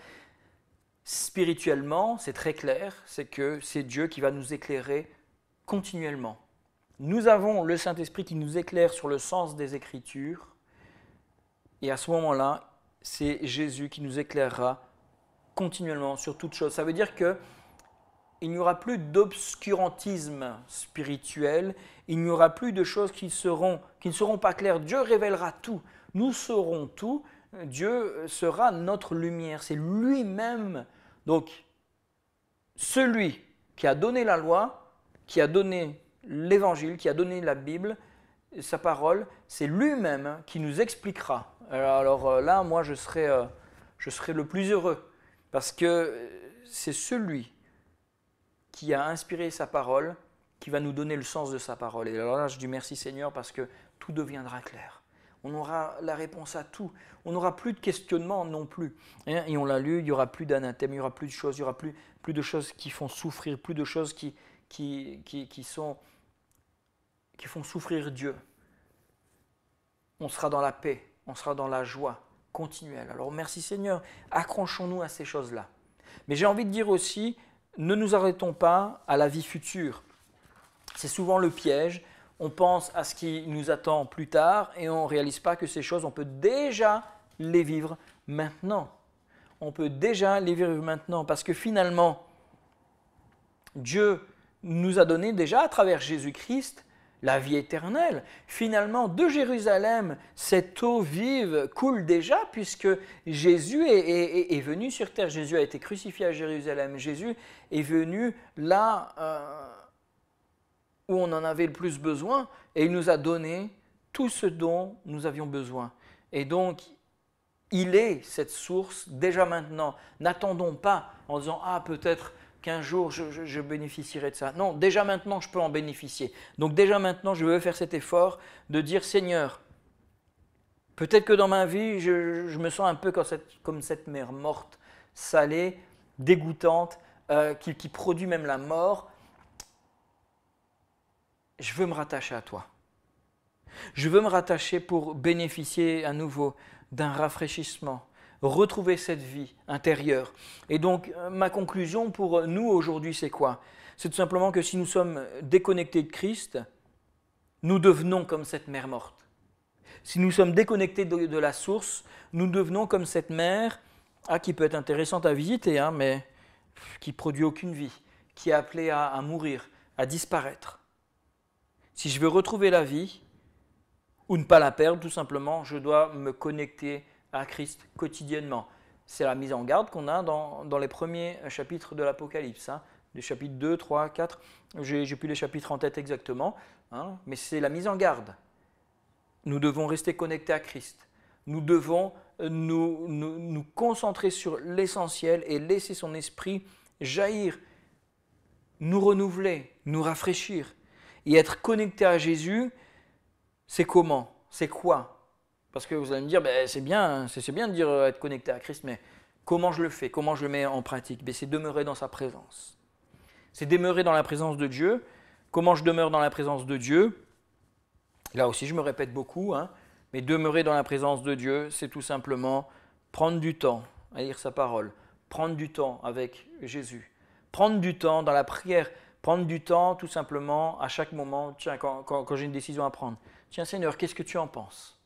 Spirituellement, c'est très clair, c'est que c'est Dieu qui va nous éclairer continuellement. Nous avons le Saint-Esprit qui nous éclaire sur le sens des Écritures. Et à ce moment-là, c'est Jésus qui nous éclairera continuellement sur toute chose. Ça veut dire qu'il n'y aura plus d'obscurantisme spirituel, il n'y aura plus de choses qui ne seront pas claires. Dieu révélera tout, nous saurons tout, Dieu sera notre lumière, c'est lui-même. Donc, celui qui a donné la loi, qui a donné l'évangile, qui a donné la Bible, sa parole, c'est lui-même qui nous expliquera. Alors là, moi, je serai le plus heureux parce que c'est celui qui a inspiré sa parole qui va nous donner le sens de sa parole. Et alors là, je dis merci Seigneur parce que tout deviendra clair. On aura la réponse à tout. On n'aura plus de questionnement non plus. Et on l'a lu, il n'y aura plus d'anathème, il n'y aura plus de choses, il n'y aura plus de choses qui font souffrir, plus de choses qui font souffrir Dieu. On sera dans la paix, on sera dans la joie continuelle. Alors merci Seigneur, accrochons-nous à ces choses-là. Mais j'ai envie de dire aussi, ne nous arrêtons pas à la vie future. C'est souvent le piège, on pense à ce qui nous attend plus tard et on ne réalise pas que ces choses, on peut déjà les vivre maintenant. On peut déjà les vivre maintenant parce que finalement, Dieu nous a donné déjà à travers Jésus-Christ la vie éternelle. Finalement, de Jérusalem, cette eau vive coule déjà puisque Jésus est venu sur terre. Jésus a été crucifié à Jérusalem. Jésus est venu là où on en avait le plus besoin et il nous a donné tout ce dont nous avions besoin. Et donc, il est cette source déjà maintenant. N'attendons pas en disant « Ah, peut-être qu'un jour je bénéficierai de ça ». Non, déjà maintenant je peux en bénéficier. Donc déjà maintenant je veux faire cet effort de dire « Seigneur, peut-être que dans ma vie je me sens un peu comme cette mer morte, salée, dégoûtante, qui produit même la mort. Je veux me rattacher à toi. Je veux me rattacher pour bénéficier à nouveau d'un rafraîchissement, retrouver cette vie intérieure. Et donc, ma conclusion pour nous aujourd'hui, c'est quoi? C'est tout simplement que si nous sommes déconnectés de Christ, nous devenons comme cette mer morte. Si nous sommes déconnectés de la source, nous devenons comme cette mer qui peut être intéressante à visiter, mais qui ne produit aucune vie, qui est appelée à mourir, à disparaître. Si je veux retrouver la vie, ou ne pas la perdre, tout simplement, je dois me connecter à Christ quotidiennement. C'est la mise en garde qu'on a dans les premiers chapitres de l'Apocalypse, les chapitres 2, 3, 4, j'ai plus les chapitres en tête exactement, mais c'est la mise en garde. Nous devons rester connectés à Christ. Nous devons nous concentrer sur l'essentiel et laisser son esprit jaillir, nous renouveler, nous rafraîchir. Et être connecté à Jésus, c'est comment? C'est quoi? Parce que vous allez me dire, c'est bien de dire être connecté à Christ, mais comment je le fais? Comment je le mets en pratique? C'est demeurer dans sa présence. C'est demeurer dans la présence de Dieu. Comment je demeure dans la présence de Dieu? Là aussi, je me répète beaucoup, mais demeurer dans la présence de Dieu, c'est tout simplement prendre du temps à lire sa parole, prendre du temps avec Jésus, prendre du temps dans la prière, prendre du temps tout simplement à chaque moment, tiens, quand j'ai une décision à prendre. Tiens Seigneur, qu'est-ce que tu en penses?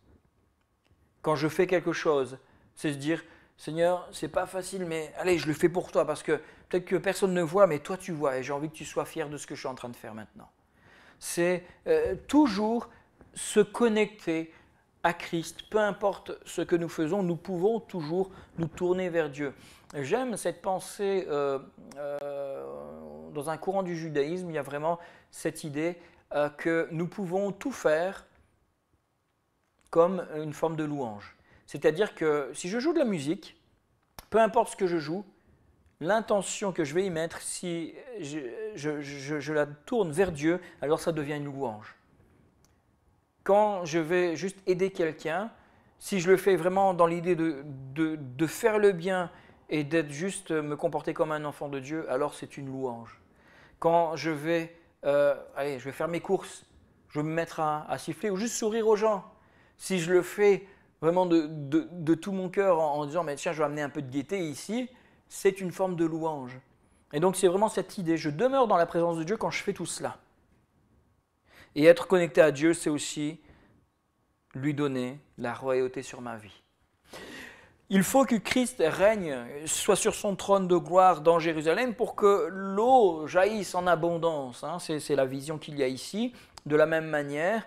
Quand je fais quelque chose, c'est se dire, Seigneur, c'est pas facile, mais allez, je le fais pour toi, parce que peut-être que personne ne voit, mais toi tu vois, et j'ai envie que tu sois fier de ce que je suis en train de faire maintenant. C'est toujours se connecter à Christ, peu importe ce que nous faisons, nous pouvons toujours nous tourner vers Dieu. J'aime cette pensée, dans un courant du judaïsme, il y a vraiment cette idée que nous pouvons tout faire comme une forme de louange. C'est-à-dire que si je joue de la musique, peu importe ce que je joue, l'intention que je vais y mettre, si je la tourne vers Dieu, alors ça devient une louange. Quand je vais juste aider quelqu'un, si je le fais vraiment dans l'idée de faire le bien et d'être juste me comporter comme un enfant de Dieu, alors c'est une louange. Quand je vais faire mes courses, je vais me mettre à siffler ou juste sourire aux gens. Si je le fais vraiment de tout mon cœur en disant mais tiens, je vais amener un peu de gaieté ici, c'est une forme de louange. Et donc c'est vraiment cette idée, je demeure dans la présence de Dieu quand je fais tout cela. Et être connecté à Dieu, c'est aussi lui donner la royauté sur ma vie. Il faut que Christ règne, soit sur son trône de gloire dans Jérusalem pour que l'eau jaillisse en abondance. C'est la vision qu'il y a ici. De la même manière,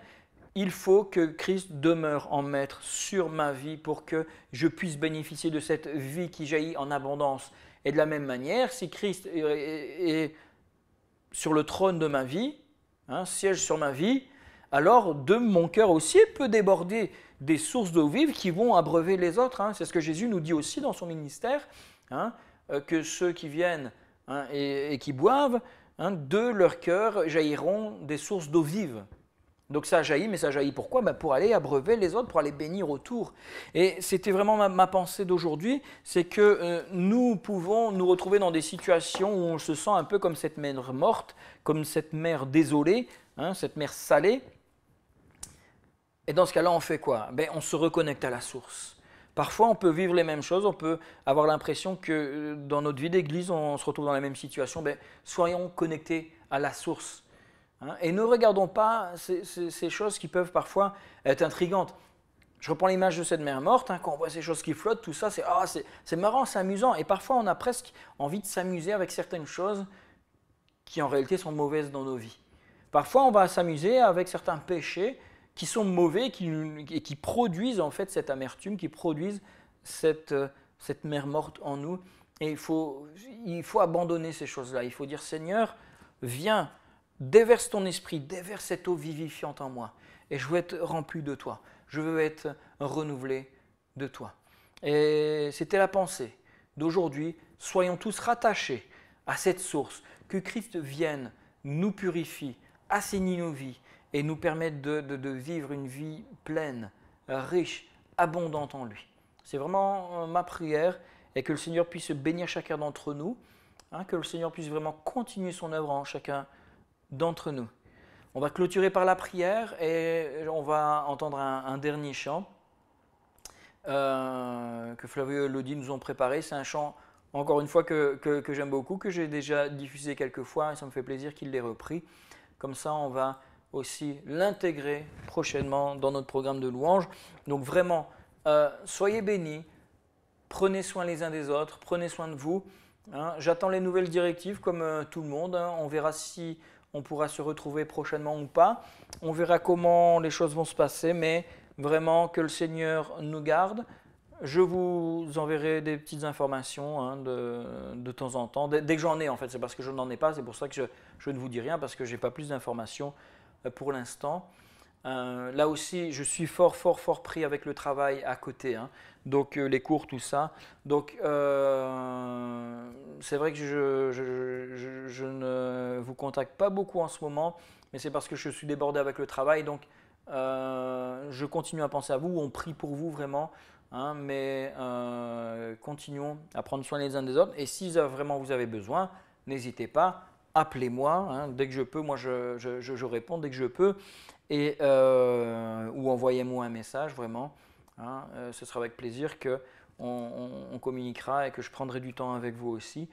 il faut que Christ demeure en maître sur ma vie pour que je puisse bénéficier de cette vie qui jaillit en abondance. Et de la même manière, si Christ est sur le trône de ma vie, siège sur ma vie, alors de mon cœur aussi peut déborder des sources d'eau vive qui vont abreuver les autres. C'est ce que Jésus nous dit aussi dans son ministère, que ceux qui viennent et qui boivent, de leur cœur jailliront des sources d'eau vive. Donc ça jaillit, mais ça jaillit pourquoi? Pour aller abreuver les autres, pour aller bénir autour. Et c'était vraiment ma pensée d'aujourd'hui, c'est que nous pouvons nous retrouver dans des situations où on se sent un peu comme cette mer morte, comme cette mer désolée, cette mer salée. Et dans ce cas-là, on fait quoi? On se reconnecte à la source. Parfois, on peut vivre les mêmes choses, on peut avoir l'impression que dans notre vie d'église, on se retrouve dans la même situation. Soyons connectés à la source. Hein, et ne regardons pas ces choses qui peuvent parfois être intrigantes. Je reprends l'image de cette mère morte, hein, quand on voit ces choses qui flottent, tout ça, c'est marrant, c'est amusant. Et parfois, on a presque envie de s'amuser avec certaines choses qui en réalité sont mauvaises dans nos vies. Parfois, on va s'amuser avec certains péchés qui sont mauvais et qui produisent en fait cette amertume, qui produisent cette mer morte en nous. Et il faut abandonner ces choses-là. Il faut dire, Seigneur, viens, déverse ton esprit, déverse cette eau vivifiante en moi. Et je veux être rempli de toi. Je veux être renouvelé de toi. Et c'était la pensée d'aujourd'hui. Soyons tous rattachés à cette source. Que Christ vienne, nous purifie, assainit nos vies et nous permette de vivre une vie pleine, riche, abondante en lui. C'est vraiment ma prière et que le Seigneur puisse bénir chacun d'entre nous, hein, que le Seigneur puisse vraiment continuer son œuvre en chacun d'entre nous. On va clôturer par la prière et on va entendre un dernier chant que Flavio et Elodie nous ont préparé. C'est un chant, encore une fois, que j'aime beaucoup, que j'ai déjà diffusé quelques fois et ça me fait plaisir qu'il l'ait repris. Comme ça, on va aussi l'intégrer prochainement dans notre programme de louanges. Donc vraiment, soyez bénis, prenez soin les uns des autres, prenez soin de vous. Hein. J'attends les nouvelles directives comme tout le monde. Hein. On verra si on pourra se retrouver prochainement ou pas. On verra comment les choses vont se passer, mais vraiment que le Seigneur nous garde. Je vous enverrai des petites informations hein, de temps en temps. Dès que j'en ai, en fait, c'est parce que je n'en ai pas. C'est pour ça que je ne vous dis rien, parce que je n'ai pas plus d'informations pour l'instant. Là aussi, je suis fort pris avec le travail à côté. Hein. Donc, les cours, tout ça. Donc, c'est vrai que je ne vous contacte pas beaucoup en ce moment, mais c'est parce que je suis débordé avec le travail. Donc, je continue à penser à vous. On prie pour vous vraiment. Hein, mais continuons à prendre soin les uns des autres. Et si vraiment vous avez besoin, n'hésitez pas, appelez-moi. Hein, dès que je peux, moi je réponds dès que je peux. Et, ou envoyez-moi un message vraiment. Hein, ce sera avec plaisir qu'on communiquera et que je prendrai du temps avec vous aussi.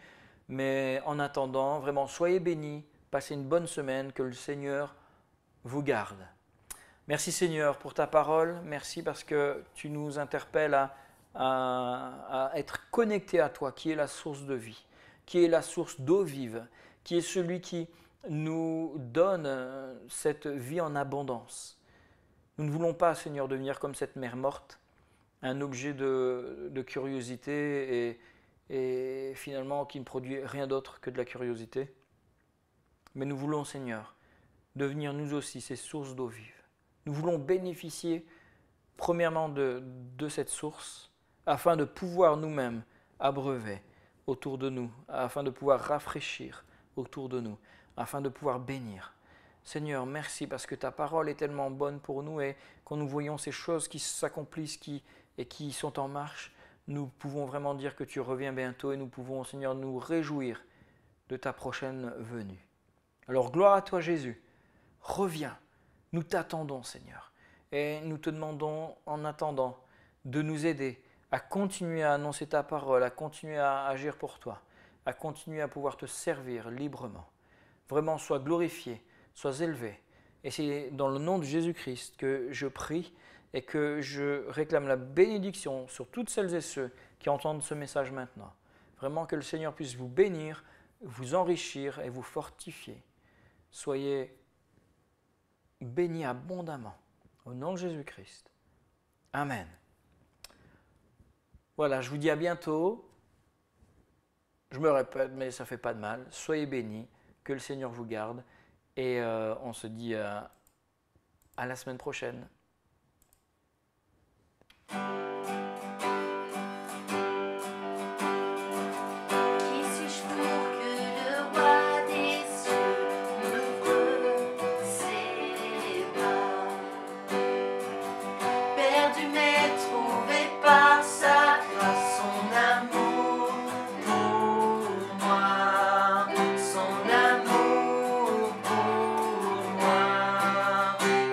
Mais en attendant, vraiment, soyez bénis, passez une bonne semaine, que le Seigneur vous garde. Merci Seigneur pour ta parole, merci parce que tu nous interpelles à être connectés à toi, qui est la source de vie, qui est la source d'eau vive, qui est celui qui nous donne cette vie en abondance. Nous ne voulons pas, Seigneur, devenir comme cette mer morte, un objet de curiosité et finalement qui ne produit rien d'autre que de la curiosité. Mais nous voulons, Seigneur, devenir nous aussi ces sources d'eau vive. Nous voulons bénéficier premièrement de cette source afin de pouvoir nous-mêmes abreuver autour de nous, afin de pouvoir rafraîchir autour de nous, afin de pouvoir bénir. Seigneur, merci parce que ta parole est tellement bonne pour nous et quand nous voyons ces choses qui s'accomplissent et qui sont en marche, nous pouvons vraiment dire que tu reviens bientôt et nous pouvons, Seigneur, nous réjouir de ta prochaine venue. Alors gloire à toi Jésus, reviens. Nous t'attendons, Seigneur, et nous te demandons en attendant de nous aider à continuer à annoncer ta parole, à continuer à agir pour toi, à continuer à pouvoir te servir librement. Vraiment, sois glorifié, sois élevé. Et c'est dans le nom de Jésus-Christ que je prie et que je réclame la bénédiction sur toutes celles et ceux qui entendent ce message maintenant. Vraiment que le Seigneur puisse vous bénir, vous enrichir et vous fortifier. Soyez bénis abondamment, au nom de Jésus-Christ. Amen. Voilà, je vous dis à bientôt. Je me répète, mais ça ne fait pas de mal. Soyez bénis, que le Seigneur vous garde. Et on se dit à la semaine prochaine.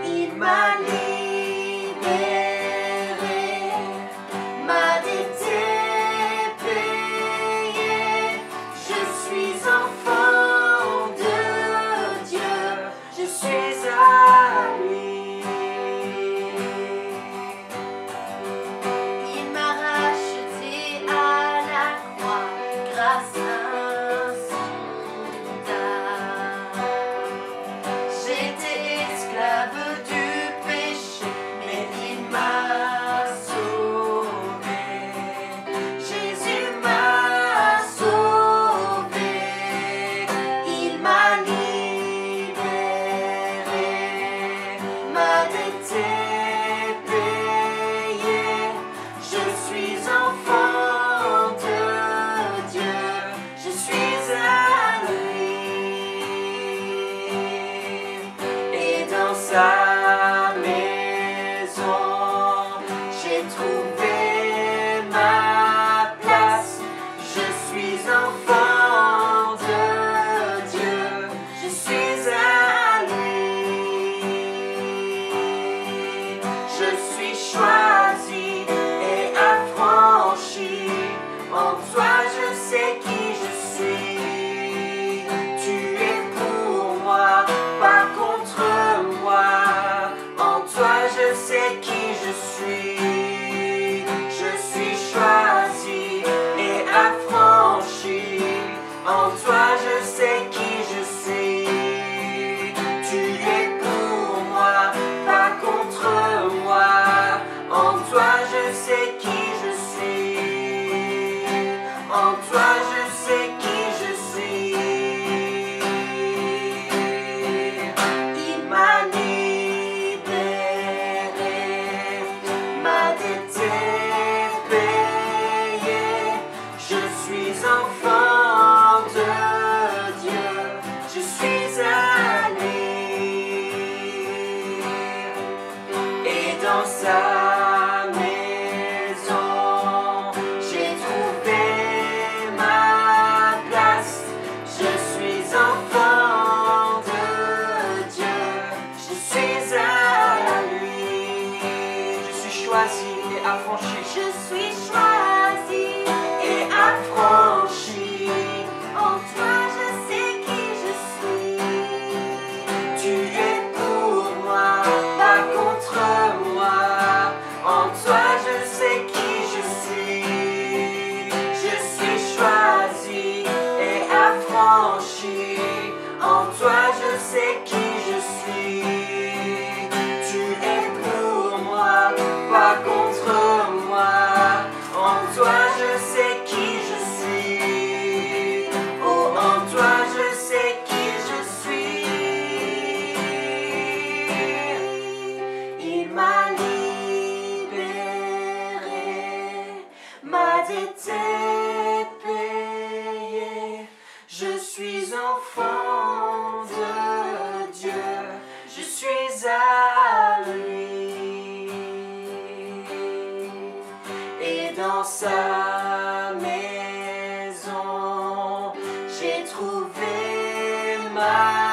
Il m'a livré. sa maison, j'ai trouvé ma place. Je suis enfant de Dieu, je suis à lui. Je suis choisi et affranchi. En toi je sais qui je suis. Tu es pour moi, pas contre moi. En toi je sais qui je suis. Je suis choisi et affranchi. En toi je sais qui je suis. Tu es pour moi, pas contre moi. En toi je sais qui je suis. En toi je sais qui je suis. Il m'a libéré, ma dette est payée. Je suis enfant de Dieu, je suis à lui. Et dans sa maison, j'ai trouvé ma place. Je suis enfant de Dieu, je suis à lui. Je suis choisi et affranchi. Je suis choisi et affranchi. En toi je sais qui je suis. Tu es pour moi, pas contre moi. En toi je sais qui je suis. Je suis choisi et affranchi. En toi je sais qui je suis. Tu es pour moi, pas contre moi. En toi je sais qui je suis. Oh, en toi je sais qui je suis. Il m'a libéré, ma dette est payée. Je suis enfant de Dieu, je suis à lui. Et dans sa maison, j'ai trouvé ma